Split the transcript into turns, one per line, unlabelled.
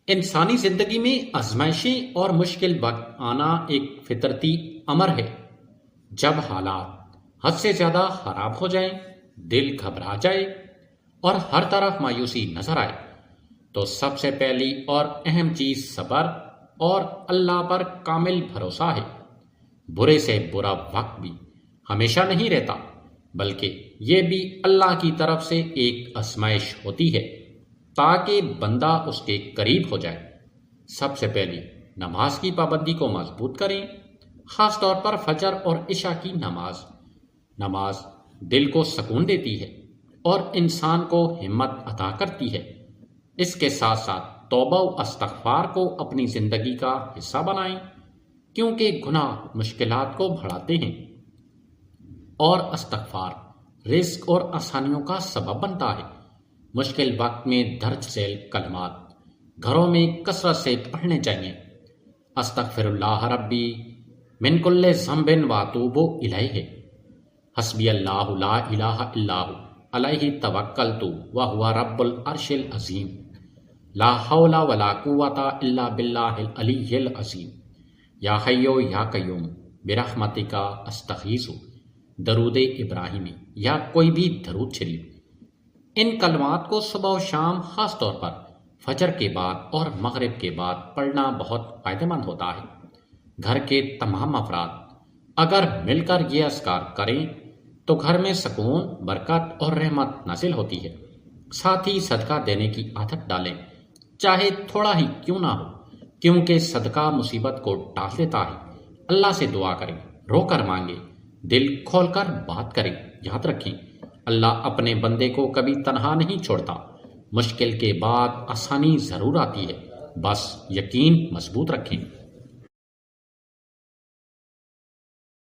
انسانی زندگی میں آزمائشیں اور مشکل وقت آنا ایک فطرتی امر ہے۔ جب حالات حد سے زیادہ خراب ہو جائیں، دل گھبرا جائے اور ہر طرف مایوسی نظر آئے تو سب سے پہلی اور اہم چیز صبر اور اللہ پر کامل بھروسہ ہے۔ برے سے برا وقت بھی ہمیشہ نہیں رہتا، بلکہ یہ بھی اللہ کی طرف سے ایک آزمائش ہوتی ہے تاکہ بندہ اس کے قریب ہو جائے۔ سب سے پہلے نماز کی پابندی کو مضبوط کریں، خاص طور پر فجر اور عشاء کی نماز دل کو سکون دیتی ہے اور انسان کو ہمت عطا کرتی ہے۔ اس کے ساتھ ساتھ توبہ و استغفار کو اپنی زندگی کا حصہ بنائیں، کیونکہ گناہ مشکلات کو بڑھاتے ہیں اور استغفار رزق اور آسانیوں کا سبب بنتا ہے۔ مشکل وقت میں درج ذیل کلمات گھروں میں کثرت سے پڑھنے چاہیے۔ استغفر اللہ ربی من کل ذنب واتوب الیہ، حسبی اللہ لا الہ الا ہو علیہ توکلت وہو رب العرش العظیم، لا حول ولا قوۃ الا باللہ العلی العظیم، یا حی یا قیوم برحمتک استغیث، درود ابراہیمی یا کوئی بھی درود شریف۔ ان کلمات کو صبح و شام، خاص طور پر فجر کے بعد اور مغرب کے بعد پڑھنا بہت فائدہ مند ہوتا ہے۔ گھر کے تمام افراد اگر مل کر یہ اذکار کریں تو گھر میں سکون، برکت اور رحمت نازل ہوتی ہے۔ ساتھ ہی صدقہ دینے کی عادت ڈالیں، چاہے تھوڑا ہی کیوں نہ ہو، کیونکہ صدقہ مصیبت کو ٹال دیتا ہے۔ اللہ سے دعا کریں، رو کر مانگیں، دل کھول کر بات کریں۔ یاد رکھیں، اللہ اپنے بندے کو کبھی تنہا نہیں چھوڑتا۔ مشکل کے بعد آسانی ضرور آتی ہے، بس یقین مضبوط رکھیں۔